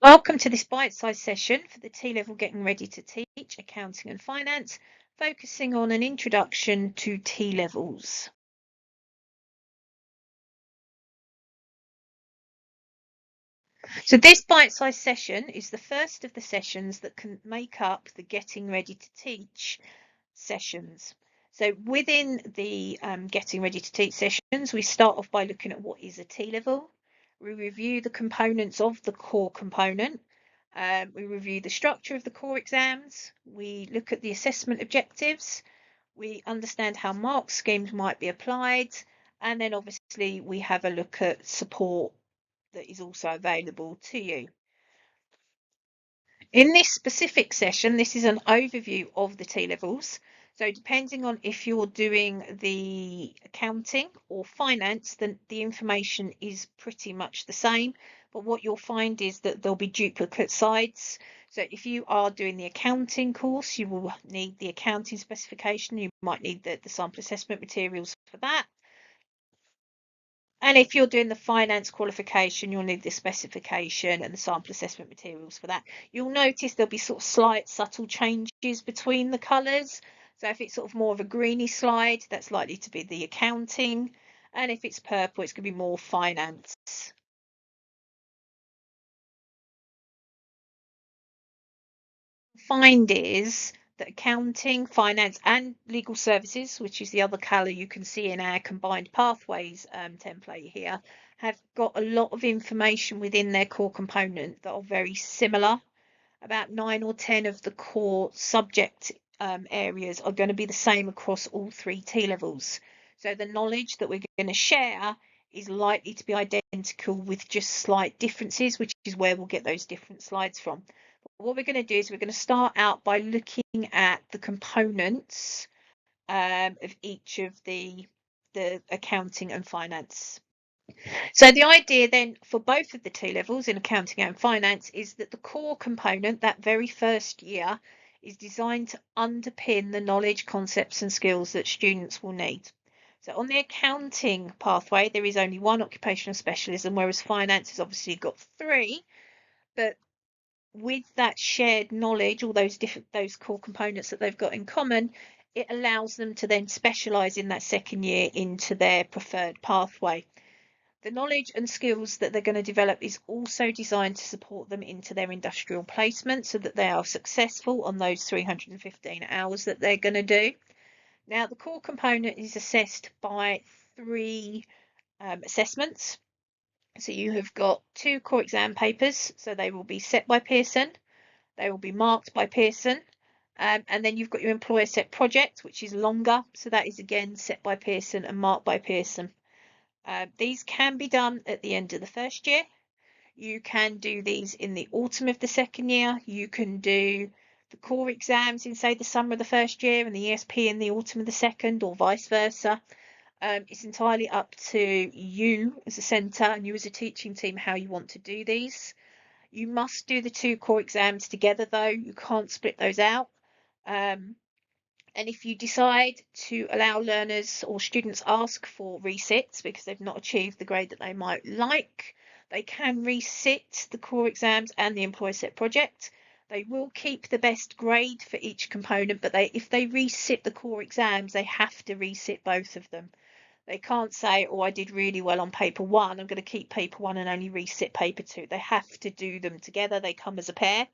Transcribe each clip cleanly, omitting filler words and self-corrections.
Welcome to this bite-sized session for the T-Level Getting Ready to Teach Accounting and Finance, focusing on an introduction to T-levels. So this bite-sized session is the first of the sessions that can make up the Getting Ready to Teach sessions. So within the Getting Ready to Teach sessions, we start off by looking at what is a T-level. We review the components of the core component. We review the structure of the core exams. We look at the assessment objectives. We understand how mark schemes might be applied. And then obviously we have a look at support that is also available to you. In this specific session, this is an overview of the T-levels. So depending on if you're doing the accounting or finance, then the information is pretty much the same. But what you'll find is that there'll be duplicate sides. So if you are doing the accounting course, you will need the accounting specification. You might need the sample assessment materials for that. And if you're doing the finance qualification, you'll need the specification and the sample assessment materials for that. You'll notice there'll be sort of slight subtle changes between the colours. So if it's sort of more of a greeny slide, that's likely to be the accounting. And if it's purple, it's going to be more finance. Find is that accounting, finance, and legal services, which is the other colour you can see in our combined pathways template here, have got a lot of information within their core component that are very similar. About 9 or 10 of the core subject areas are going to be the same across all three T levels. So the knowledge that we're going to share is likely to be identical with just slight differences, which is where we'll get those different slides from. What we're going to do is we're going to start out by looking at the components of each of the accounting and finance. So the idea then for both of the T levels in accounting and finance is that the core component, that very first year, is designed to underpin the knowledge, concepts and skills that students will need. So on the accounting pathway, there is only one occupational specialism, whereas finance has obviously got three. But with that shared knowledge, all those core components that they've got in common, it allows them to then specialise in that second year into their preferred pathway. The knowledge and skills that they're going to develop is also designed to support them into their industrial placement so that they are successful on those 315 hours that they're going to do. Now, the core component is assessed by three assessments. So you have got two core exam papers, so they will be set by Pearson. They will be marked by Pearson. And then you've got your employer set project, which is longer. So that is again set by Pearson and marked by Pearson. These can be done at the end of the first year. You can do these in the autumn of the second year. You can do the core exams in, say, the summer of the first year and the ESP in the autumn of the second, or vice versa. It's entirely up to you as a centre and you as a teaching team how you want to do these. You must do the two core exams together, though. You can't split those out. And if you decide to allow learners or students ask for resits because they've not achieved the grade that they might like, they can resit the core exams and the employer set project. They will keep the best grade for each component, but if they resit the core exams, they have to resit both of them. They can't say, oh, I did really well on paper one, I'm going to keep paper one and only resit paper two. They have to do them together. They come as a pair.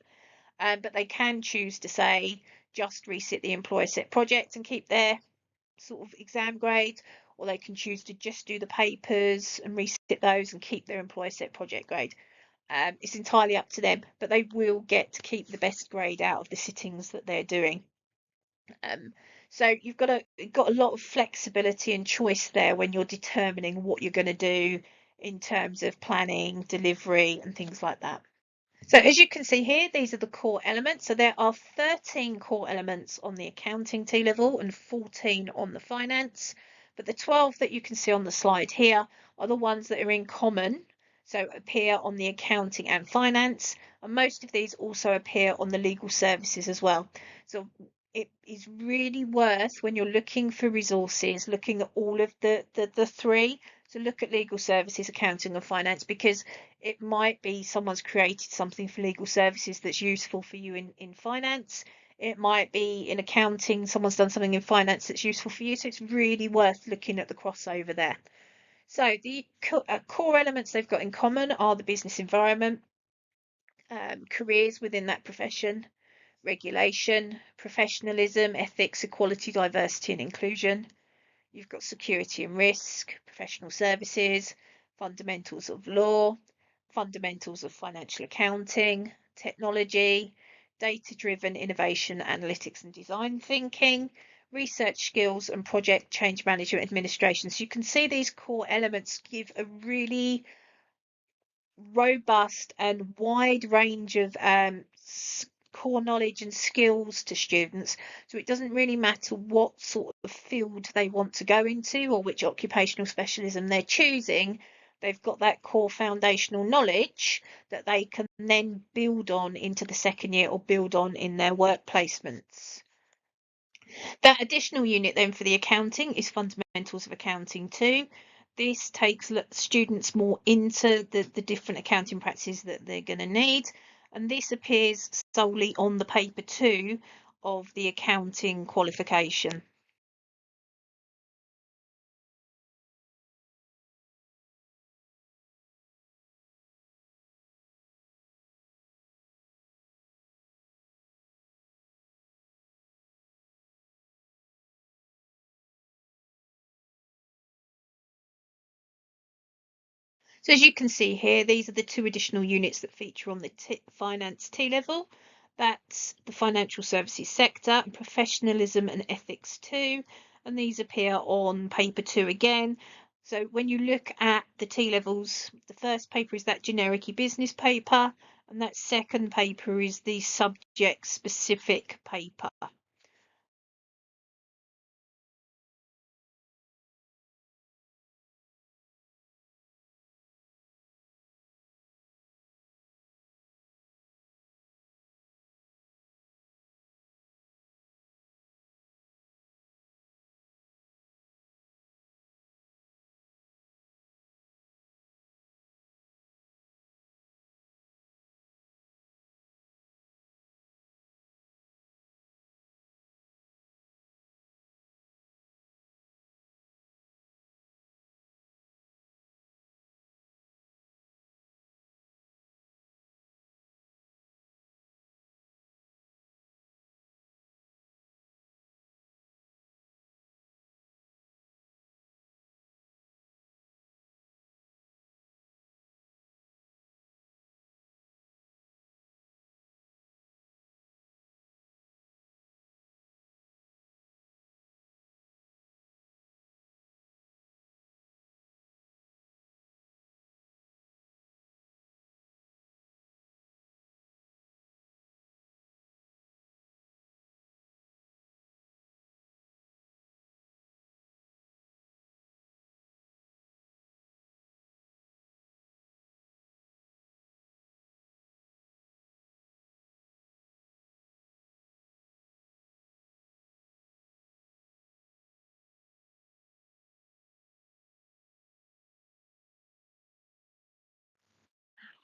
But they can choose to say, just resit the employer set project and keep their sort of exam grade, or they can choose to just do the papers and resit those and keep their employer set project grade. It's entirely up to them, but they will get to keep the best grade out of the sittings that they're doing. So you've got a lot of flexibility and choice there when you're determining what you're going to do in terms of planning, delivery, and things like that. So as you can see here, these are the core elements. So there are 13 core elements on the accounting T level and 14 on the finance. But the 12 that you can see on the slide here are the ones that are in common. So appear on the accounting and finance. And most of these also appear on the legal services as well. So it is really worth, when you're looking for resources, looking at all of the three. to look at legal services, accounting and finance, because it might be someone's created something for legal services that's useful for you in finance. It might be in accounting, someone's done something in finance that's useful for you. So it's really worth looking at the crossover there. So the core elements they've got in common are the business environment, careers within that profession, regulation, professionalism, ethics, equality, diversity and inclusion. You've got security and risk, professional services, fundamentals of law, fundamentals of financial accounting, technology, data-driven innovation, analytics and design thinking, research skills and project change management administration. So you can see these core elements give a really robust and wide range of core knowledge and skills to students. So it doesn't really matter what sort of field they want to go into or which occupational specialism they're choosing. They've got that core foundational knowledge that they can then build on into the second year or build on in their work placements. That additional unit then for the accounting is Fundamentals of Accounting 2. This takes students more into the different accounting practices that they're going to need. And this appears solely on the paper 2 of the accounting qualification. So as you can see here, these are the two additional units that feature on the finance T-level. That's the financial services sector and professionalism and ethics 2. And these appear on paper 2 again. So when you look at the T-levels, the first paper is that generic business paper, and that second paper is the subject specific paper.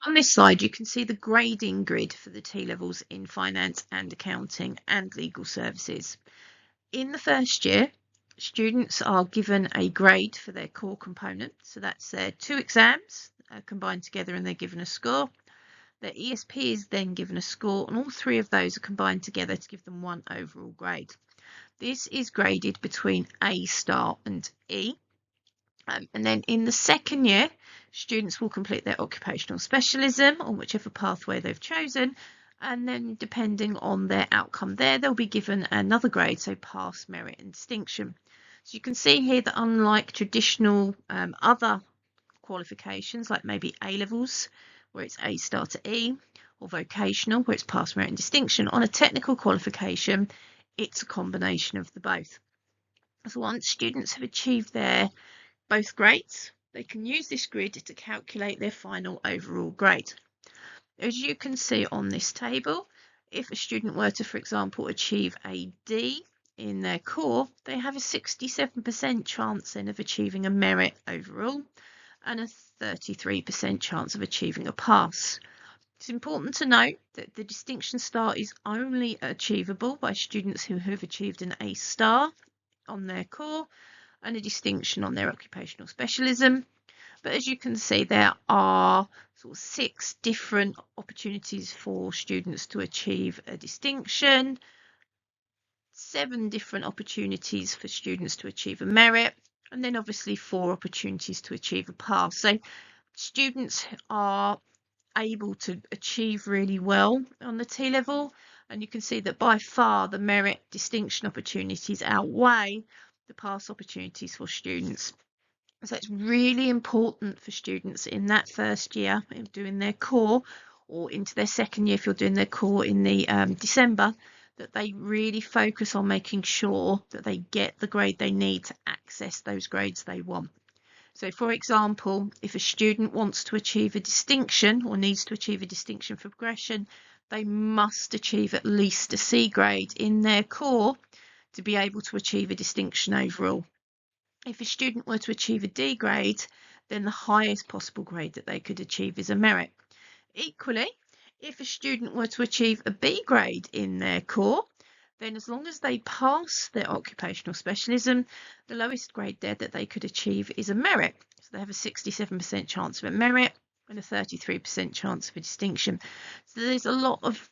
On this slide, you can see the grading grid for the T-levels in finance and accounting and legal services. In the first year, students are given a grade for their core component. So that's their 2 exams combined together and they're given a score. Their ESP is then given a score, and all 3 of those are combined together to give them 1 overall grade. This is graded between A star and E. And then in the second year, students will complete their occupational specialism on whichever pathway they've chosen. And then depending on their outcome there, they'll be given another grade, so pass, merit and distinction. So you can see here that unlike traditional other qualifications, like maybe A-levels, where it's A star to E, or vocational, where it's pass, merit and distinction, on a technical qualification, it's a combination of the both. So once students have achieved their both grades, they can use this grid to calculate their final overall grade. As you can see on this table, if a student were to, for example, achieve a D in their core, they have a 67% chance then of achieving a merit overall and a 33% chance of achieving a pass. It's important to note that the distinction star is only achievable by students who have achieved an A star on their core and a distinction on their occupational specialism. But as you can see, there are sort of 6 different opportunities for students to achieve a distinction, 7 different opportunities for students to achieve a merit, and then obviously 4 opportunities to achieve a pass. So students are able to achieve really well on the T level, and you can see that by far the merit distinction opportunities outweigh the pass opportunities for students. So it's really important for students in that first year of doing their core, or into their second year if you're doing their core in the December, that they really focus on making sure that they get the grade they need to access those grades they want. So for example, if a student wants to achieve a distinction or needs to achieve a distinction for progression, they must achieve at least a C grade in their core to be able to achieve a distinction overall. If a student were to achieve a D grade, then the highest possible grade that they could achieve is a merit. Equally, if a student were to achieve a B grade in their core, then as long as they pass their occupational specialism, the lowest grade there that they could achieve is a merit. So they have a 67% chance of a merit and a 33% chance of a distinction. So there's a lot of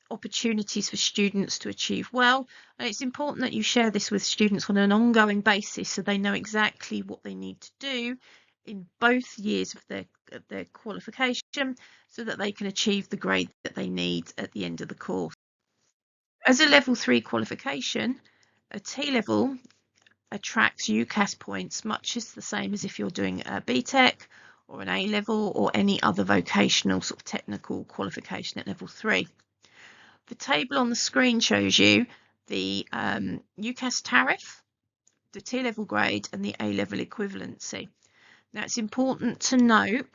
opportunities for students to achieve well, and it's important that you share this with students on an ongoing basis so they know exactly what they need to do in both years of their qualification so that they can achieve the grade that they need at the end of the course. As a level 3 qualification, a T level attracts UCAS points much as the same as if you're doing a BTEC or an A level or any other vocational sort of technical qualification at level 3. The table on the screen shows you the UCAS tariff, the T-level grade and the A-level equivalency. Now it's important to note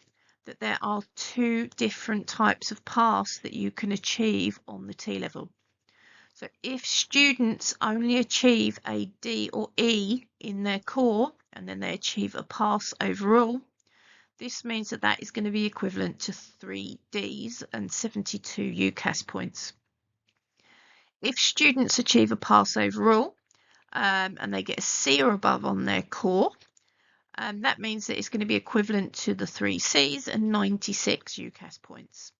that there are 2 different types of pass that you can achieve on the T-level. So if students only achieve a D or E in their core and then they achieve a pass overall, this means that that is going to be equivalent to 3 Ds and 72 UCAS points. If students achieve a pass overall and they get a C or above on their core, that means that it's going to be equivalent to the 3 Cs and 96 UCAS points.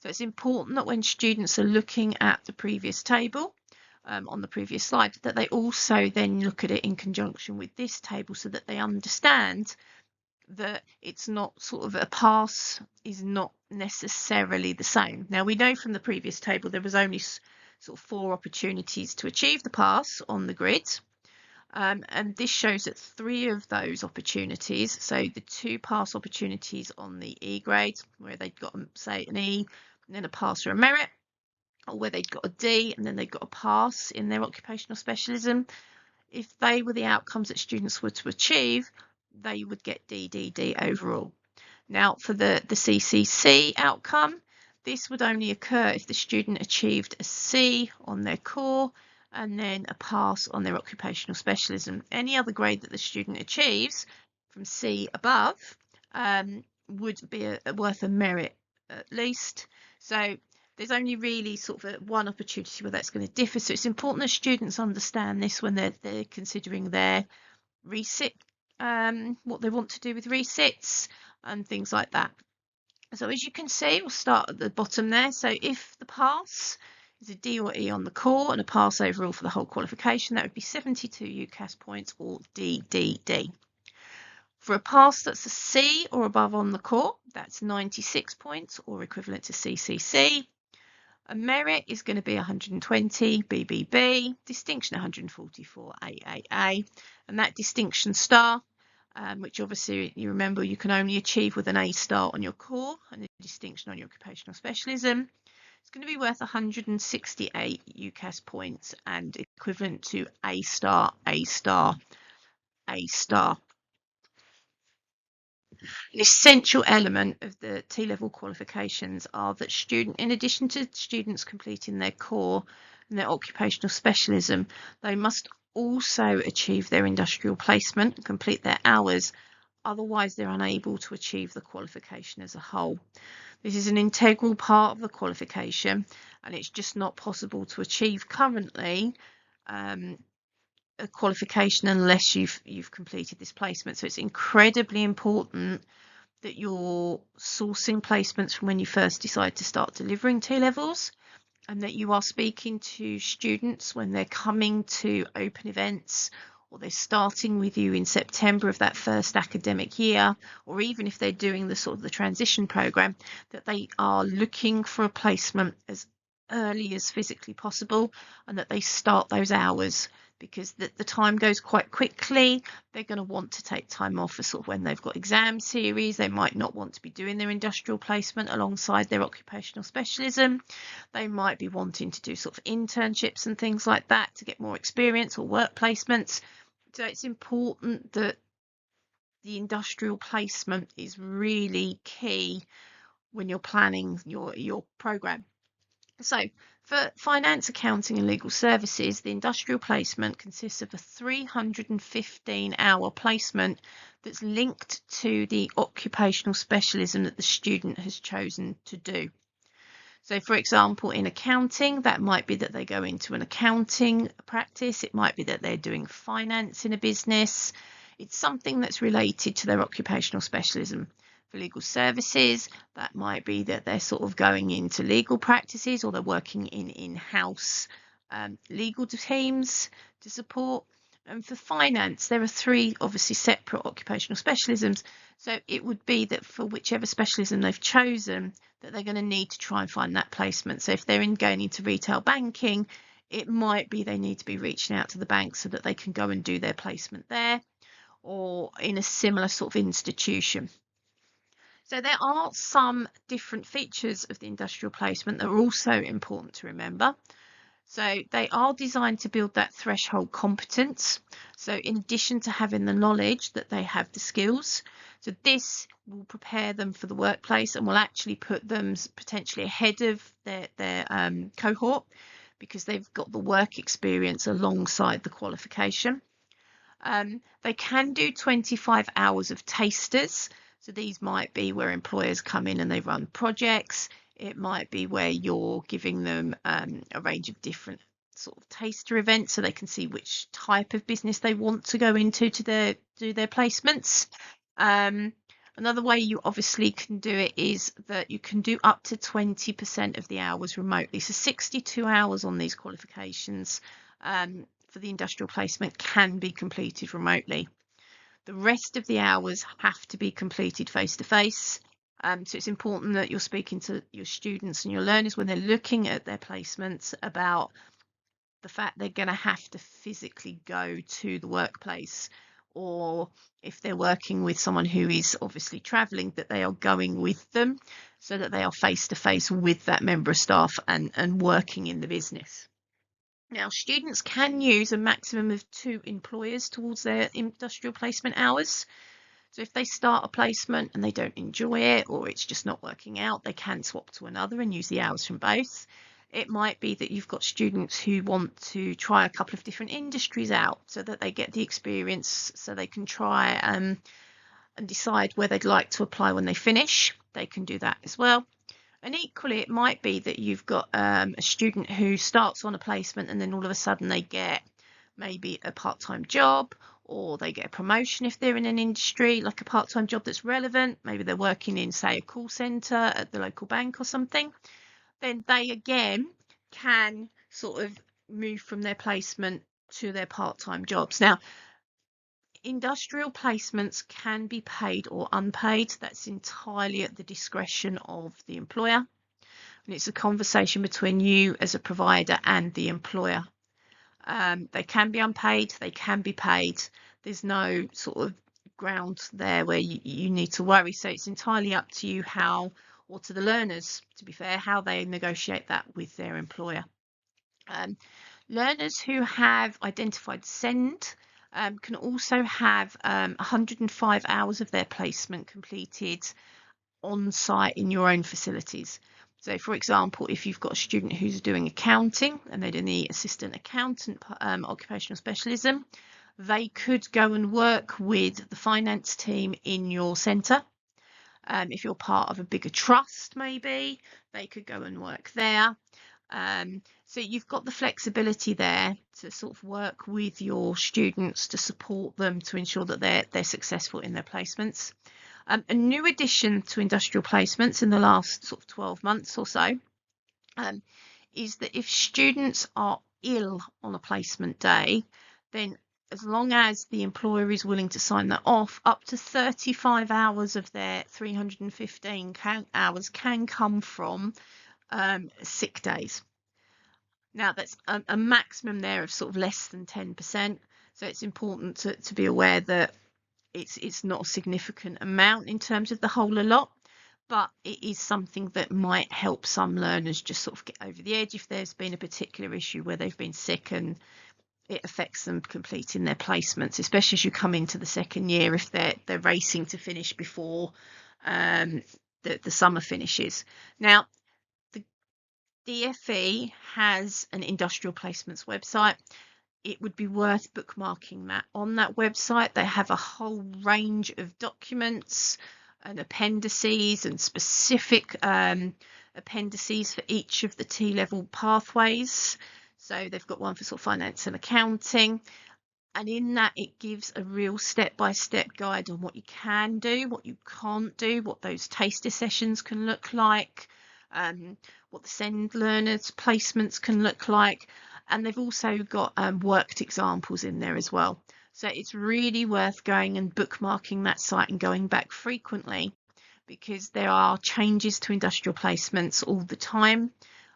So it's important that when students are looking at the previous table on the previous slide, that they also then look at it in conjunction with this table so that they understand that it's not sort of a pass is not necessarily the same. Now we know from the previous table there was only sort of 4 opportunities to achieve the pass on the grid, and this shows that 3 of those opportunities, so the 2 pass opportunities on the E grade where they'd got say an E and then a pass or a merit, or where they'd got a D and then they got a pass in their occupational specialism, if they were the outcomes that students were to achieve, they would get D overall. Now for the CCC outcome, this would only occur if the student achieved a C on their core and then a pass on their occupational specialism. Any other grade that the student achieves from C above would be worth a merit at least. So there's only really sort of one opportunity where that's going to differ. So it's important that students understand this when they're considering their resit, what they want to do with resits and things like that. So as you can see, we'll start at the bottom there. So if the pass is a D or E on the core and a pass overall for the whole qualification, that would be 72 UCAS points or D. For a pass that's a C or above on the core, that's 96 points or equivalent to CCC. A merit is going to be 120 BBB, distinction 144 AAA, and that distinction star, which obviously you remember you can only achieve with an A star on your core and a distinction on your occupational specialism. It's going to be worth 168 UCAS points and equivalent to A star, A star, A star. An essential element of the T-level qualifications are that in addition to students completing their core and their occupational specialism, they must also achieve their industrial placement and complete their hours. Otherwise, they're unable to achieve the qualification as a whole. This is an integral part of the qualification, and it's just not possible to achieve currently a qualification unless you've completed this placement. So it's incredibly important that you're sourcing placements from when you first decide to start delivering T-levels, and that you are speaking to students when they're coming to open events, or they're starting with you in September of that first academic year, or even if they're doing the transition program, that they are looking for a placement as early as physically possible, and that they start those hours, because the time goes quite quickly. They're going to want to take time off for when they've got exam series. They might not want to be doing their industrial placement alongside their occupational specialism. They might be wanting to do internships and things like that to get more experience, or work placements. So it's important that the industrial placement is really key when you're planning your program. So for finance, accounting and legal services, the industrial placement consists of a 315-hour placement that's linked to the occupational specialism that the student has chosen to do. So for example, in accounting, that might be that they go into an accounting practice. It might be that they're doing finance in a business. It's something that's related to their occupational specialism. For legal services, that might be that they're going into legal practices, or they're working in in-house legal teams to support. And for finance, there are three obviously separate occupational specialisms. So it would be that for whichever specialism they've chosen, that they're going to need to try and find that placement. So if they're going into retail banking, it might be they need to be reaching out to the bank so that they can go and do their placement there, or in a similar institution. So there are some different features of the industrial placement that are also important to remember. So they are designed to build that threshold competence. So in addition to having the knowledge, that they have the skills. So this will prepare them for the workplace and will actually put them potentially ahead of their cohort, because they've got the work experience alongside the qualification. They can do 25 hours of tasters. So these might be where employers come in and they run projects. It might be where you're giving them a range of different taster events, so they can see which type of business they want to go into to do their placements. Another way you obviously can do it is that you can do up to 20% of the hours remotely. So 62 hours on these qualifications for the industrial placement can be completed remotely. The rest of the hours have to be completed face-to-face. So it's important that you're speaking to your students and your learners when they're looking at their placements about the fact they're going to have to physically go to the workplace, or if they're working with someone who is obviously traveling, that they are going with them so that they are face-to-face with that member of staff and working in the business. Now, students can use a maximum of 2 employers towards their industrial placement hours. So if they start a placement and they don't enjoy it, or it's just not working out, they can swap to another and use the hours from both. It might be that you've got students who want to try a couple of different industries out so that they get the experience, so they can try and decide where they'd like to apply when they finish. They can do that as well. And equally, it might be that you've got a student who starts on a placement and then all of a sudden they get maybe a part-time job, or they get a promotion if they're in an industry, like a part-time job that's relevant. Maybe they're working in, say, a call centre at the local bank or something. Then they again can move from their placement to their part-time jobs. Now, industrial placements can be paid or unpaid. That's entirely at the discretion of the employer. And it's a conversation between you as a provider and the employer. They can be unpaid, they can be paid. There's no ground there where you need to worry. So it's entirely up to you how, or to the learners, to be fair, how they negotiate that with their employer. Learners who have identified SEND can also have 105 hours of their placement completed on site in your own facilities. So, for example, if you've got a student who's doing accounting and they're doing the assistant accountant occupational specialism, they could go and work with the finance team in your centre. If you're part of a bigger trust, maybe they could go and work there. So you've got the flexibility there to sort of work with your students to support them to ensure that they're successful in their placements. A new addition to industrial placements in the last sort of 12 months or so is that if students are ill on a placement day, then as long as the employer is willing to sign that off, up to 35 hours of their 315 hours can come from sick days. Now, that's a maximum there of sort of less than 10%. So it's important to be aware that it's not a significant amount in terms of the whole lot, but it is something that might help some learners just sort of get over the edge if there's been a particular issue where they've been sick and it affects them completing their placements, especially as you come into the second year if they're racing to finish before the summer finishes. Now, the DFE has an industrial placements website. It would be worth bookmarking that. On that website, they have a whole range of documents and appendices and specific appendices for each of the T-level pathways. So they've got one for sort of finance and accounting. And in that, it gives a real step-by-step guide on what you can do, what you can't do, what those taster sessions can look like, what the SEND learners placements can look like. And they've also got worked examples in there as well. So it's really worth going and bookmarking that site and going back frequently, because there are changes to industrial placements all the time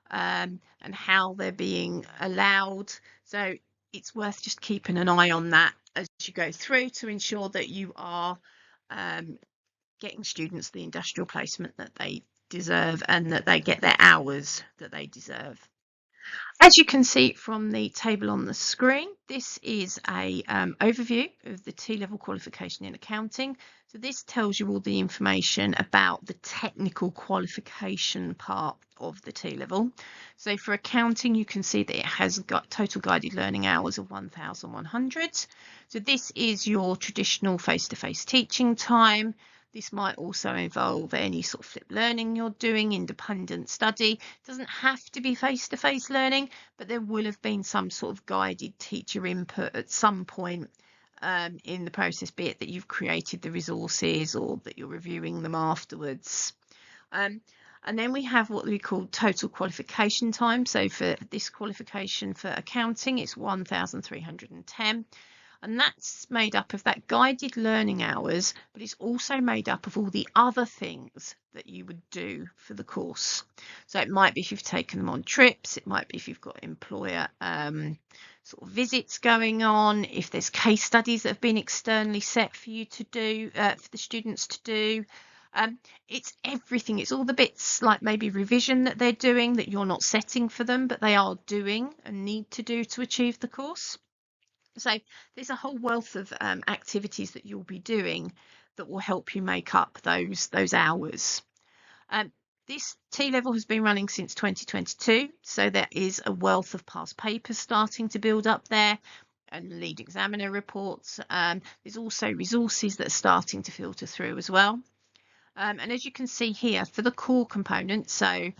and how they're being allowed. So it's worth just keeping an eye on that as you go through to ensure that you are getting students the industrial placement that they deserve and that they get their hours that they deserve. As you can see from the table on the screen, this is a overview of the T-level qualification in accounting. So this tells you all the information about the technical qualification part of the T-level. So for accounting, you can see that it has got total guided learning hours of 1,100. So this is your traditional face-to-face teaching time. This might also involve any sort of flipped learning you're doing, independent study. It doesn't have to be face-to-face learning, but there will have been some sort of guided teacher input at some point in the process, be it that you've created the resources or that you're reviewing them afterwards. And then we have what we call total qualification time. So for this qualification for accounting, it's 1,310. And that's made up of that guided learning hours, but it's also made up of all the other things that you would do for the course. So it might be if you've taken them on trips, it might be if you've got employer sort of visits going on, if there's case studies that have been externally set for you to do, for the students to do. It's everything. It's all the bits like maybe revision that they're doing that you're not setting for them, but they are doing and need to do to achieve the course. So there's a whole wealth of activities that you'll be doing that will help you make up those hours. This T-level has been running since 2022, so there is a wealth of past papers starting to build up there and lead examiner reports. There's also resources that are starting to filter through as well. And as you can see here, for the core component, so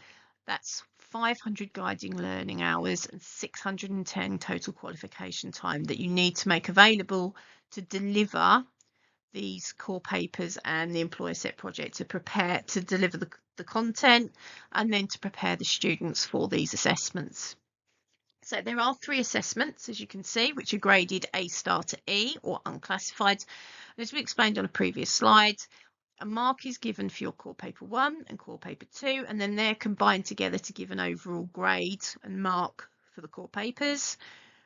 that's 500 guiding learning hours and 610 total qualification time that you need to make available to deliver these core papers and the employer set project, to deliver the content and then to prepare the students for these assessments. So there are 3 assessments, as you can see, which are graded A star to E or unclassified. And as we explained on a previous slide, a mark is given for your core paper 1 and core paper 2, and then they're combined together to give an overall grade and mark for the core papers.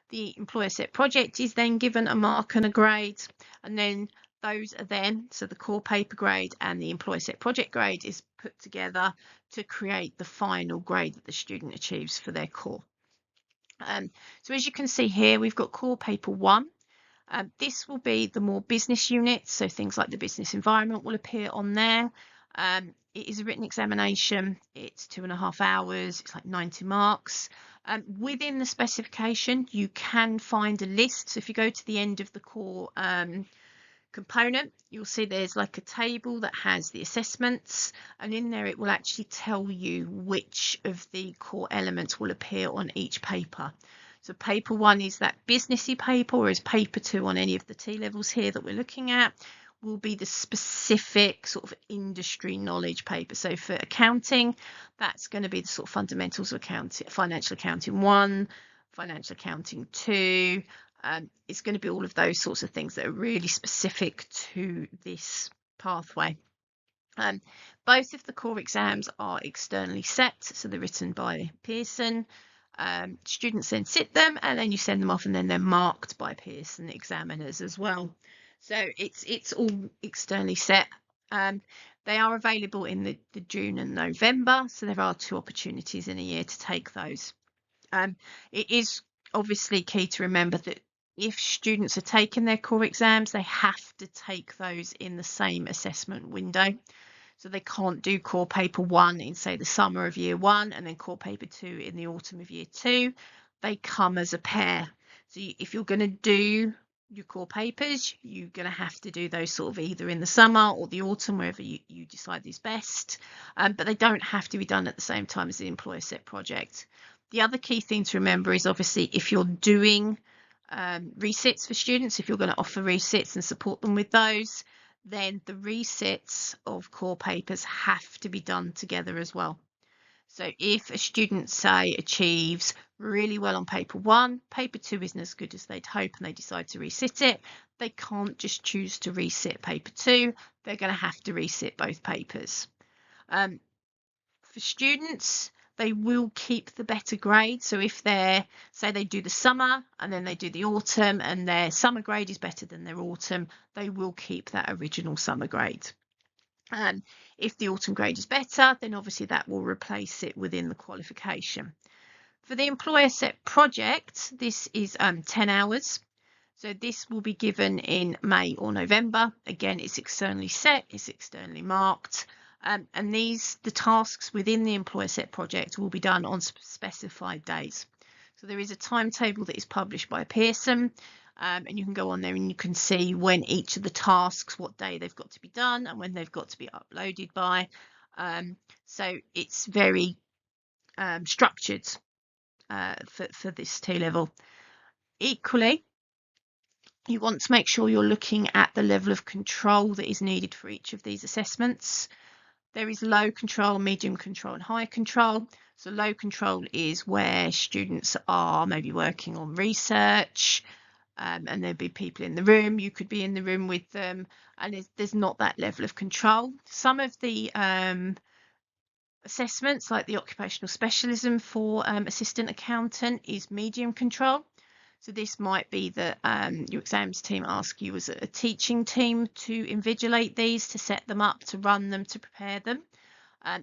The employer set project is then given a mark and a grade, and then those are then, so the core paper grade and the employer set project grade is put together to create the final grade that the student achieves for their core. So as you can see here, we've got core paper 1. This will be the more business units, so things like the business environment will appear on there. It is a written examination. It's 2.5 hours. It's like 90 marks. Within the specification, you can find a list. So if you go to the end of the core component, you'll see there's like a table that has the assessments, and in there it will actually tell you which of the core elements will appear on each paper. So paper 1 is that businessy paper, whereas paper 2 on any of the T levels here that we're looking at will be the specific sort of industry knowledge paper. So for accounting, that's going to be the sort of fundamentals of accounting, financial accounting 1, financial accounting 2. It's going to be all of those sorts of things that are really specific to this pathway. Both of the core exams are externally set, so they're written by Pearson. Students then sit them, and then you send them off, and then they're marked by Pearson examiners as well. So it's all externally set. They are available in the June and November, so there are 2 opportunities in a year to take those. It is obviously key to remember that if students are taking their core exams, they have to take those in the same assessment window. So they can't do core paper 1 in, say, the summer of year 1 and then core paper 2 in the autumn of year 2. They come as a pair. So if you're going to do your core papers, you're going to have to do those sort of either in the summer or the autumn, wherever you decide is best. But they don't have to be done at the same time as the employer set project. The other key thing to remember is obviously if you're doing resits for students, if you're going to offer resits and support them with those, then the resits of core papers have to be done together as well. So if a student, say, achieves really well on paper 1, paper 2 isn't as good as they'd hope, and they decide to resit it, they can't just choose to resit paper 2. They're going to have to resit both papers. For students, they will keep the better grade. So if they're, say they do the summer and then they do the autumn and their summer grade is better than their autumn, they will keep that original summer grade. If the autumn grade is better, then obviously that will replace it within the qualification. For the employer set project, this is 10 hours. So this will be given in May or November. Again, it's externally set, it's externally marked. And the tasks within the employer set project will be done on specified days. So there is a timetable that is published by Pearson, and you can go on there and you can see when each of the tasks, what day they've got to be done and when they've got to be uploaded by. So it's very structured for this T level. Equally, you want to make sure you're looking at the level of control that is needed for each of these assessments. There is low control, medium control, and high control. So low control is where students are maybe working on research, and there'll be people in the room. You could be in the room with them, and there's not that level of control. Some of the assessments, like the occupational specialism for assistant accountant, is medium control. So this might be that your exams team ask you as a teaching team to invigilate these, to set them up, to run them, to prepare them.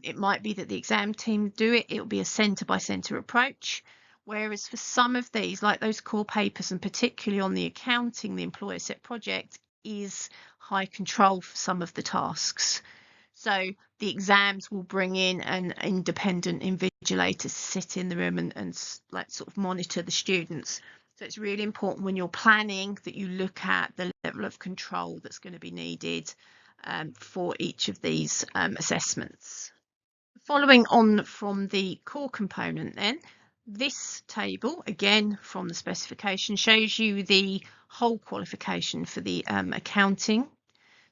It might be that the exam team do it. It'll be a centre by centre approach. Whereas for some of these, like those core papers, and particularly on the accounting, the employer set project is high control for some of the tasks. So the exams will bring in an independent invigilator to sit in the room and like sort of monitor the students. So it's really important when you're planning that you look at the level of control that's going to be needed for each of these assessments. Following on from the core component then, this table, again from the specification, shows you the whole qualification for the accounting.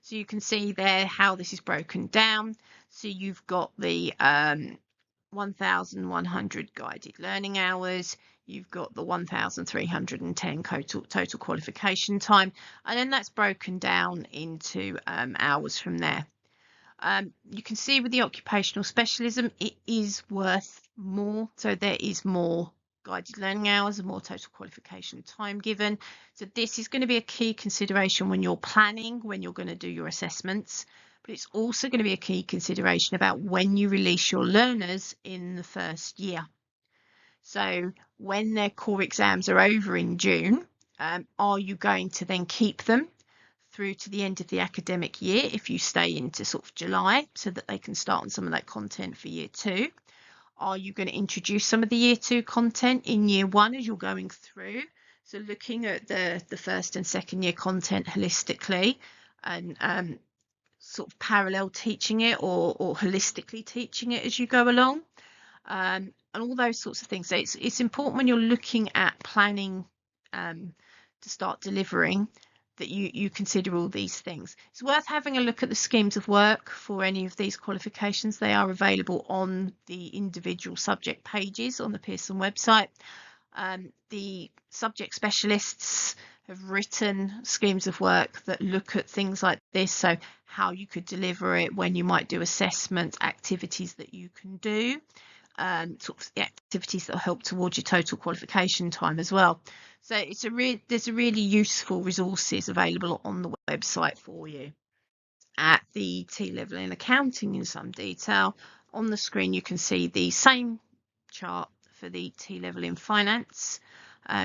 So you can see there how this is broken down. So you've got the 1,100 guided learning hours, you've got the 1,310 total qualification time, and then that's broken down into hours from there. You can see with the occupational specialism, it is worth more. So there is more guided learning hours and more total qualification time given. So this is going to be a key consideration when you're planning, when you're going to do your assessments. But it's also going to be a key consideration about when you release your learners in the first year. So when their core exams are over in June, Are you going to then keep them through to the end of the academic year if you stay into sort of July so that they can start on some of that content for year 2? Are you going to introduce some of the year 2 content in year 1 as you're going through? So looking at the first and second year content holistically and sort of parallel teaching it or holistically teaching it as you go along, and all those sorts of things. So it's important when you're looking at planning to start delivering that you consider all these things. It's worth having a look at the schemes of work for any of these qualifications. They are available on the individual subject pages on the Pearson website. The subject specialists have written schemes of work that look at things like this, so how you could deliver it, when you might do assessment, activities that you can do, sort of the activities that will help towards your total qualification time as well. So there's a really useful resources available on the website for you. At the T-level in accounting in some detail, on the screen you can see the same chart for the T-level in finance.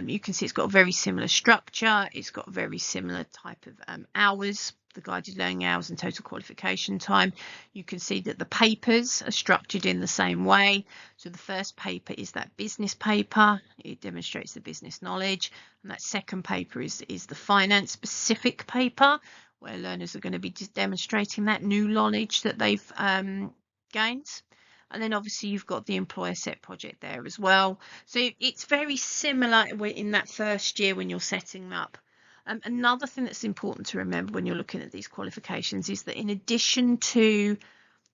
You can see it's got a very similar structure, it's got a very similar type of hours, the guided learning hours and total qualification time. You can see that the papers are structured in the same way. So the first paper is that business paper, it demonstrates the business knowledge, and that second paper is the finance specific paper, where learners are going to be demonstrating that new knowledge that they've gained. And then obviously you've got the employer set project there as well. So it's very similar in that first year when you're setting up. Another thing that's important to remember when you're looking at these qualifications is that in addition to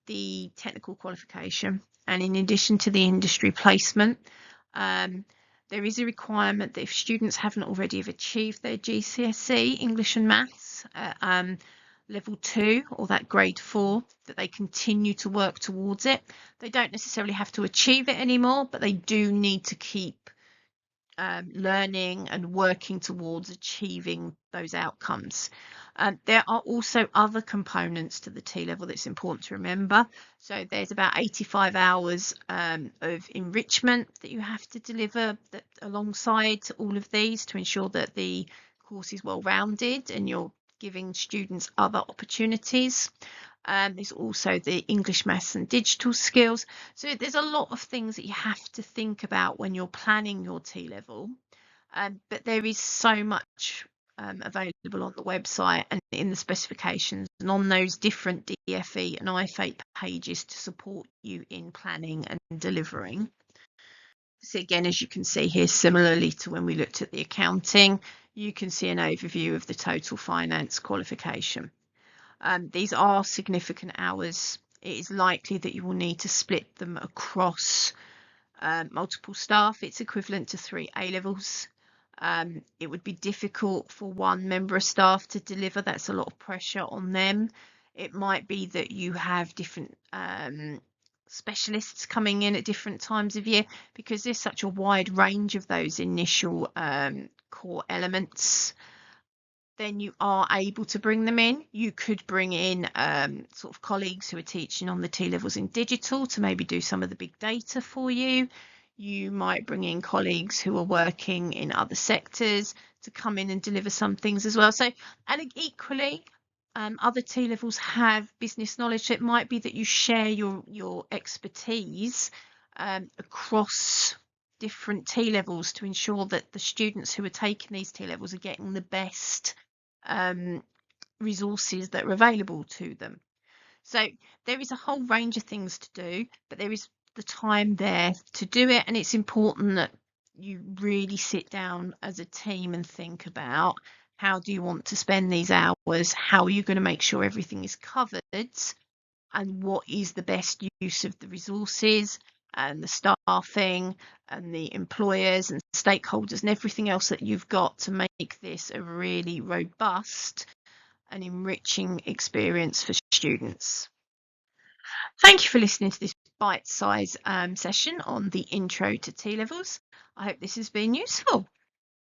the technical qualification and in addition to the industry placement, there is a requirement that if students haven't already have achieved their GCSE English and Maths level 2 or that grade 4, that they continue to work towards it. They don't necessarily have to achieve it anymore, but they do need to keep learning and working towards achieving those outcomes. There are also other components to the T-level that's important to remember. So there's about 85 hours of enrichment that you have to deliver alongside all of these to ensure that the course is well-rounded and you're giving students other opportunities. There's also the English, Maths and digital skills. So there's a lot of things that you have to think about when you're planning your T-level. But there is so much available on the website and in the specifications and on those different DFE and IFATE pages to support you in planning and delivering. So again, as you can see here, similarly to when we looked at the accounting, you can see an overview of the total finance qualification. These are significant hours. It is likely that you will need to split them across multiple staff. It's equivalent to 3 A-levels. It would be difficult for one member of staff to deliver. That's a lot of pressure on them. It might be that you have different specialists coming in at different times of year, because there's such a wide range of those initial core elements. Then you are able to bring them in. You could bring in sort of colleagues who are teaching on the T-levels in digital to maybe do some of the big data for you. You might bring in colleagues who are working in other sectors to come in and deliver some things as well. So, and equally, other T-levels have business knowledge. So it might be that you share your expertise across different T-levels to ensure that the students who are taking these T-levels are getting the best resources that are available to them. So there is a whole range of things to do, but there is the time there to do it, and it's important that you really sit down as a team and think about how do you want to spend these hours, how are you going to make sure everything is covered, and what is the best use of the resources and the staffing and the employers and stakeholders and everything else that you've got to make this a really robust and enriching experience for students. Thank you for listening to this bite-sized session on the intro to T-levels. I hope this has been useful.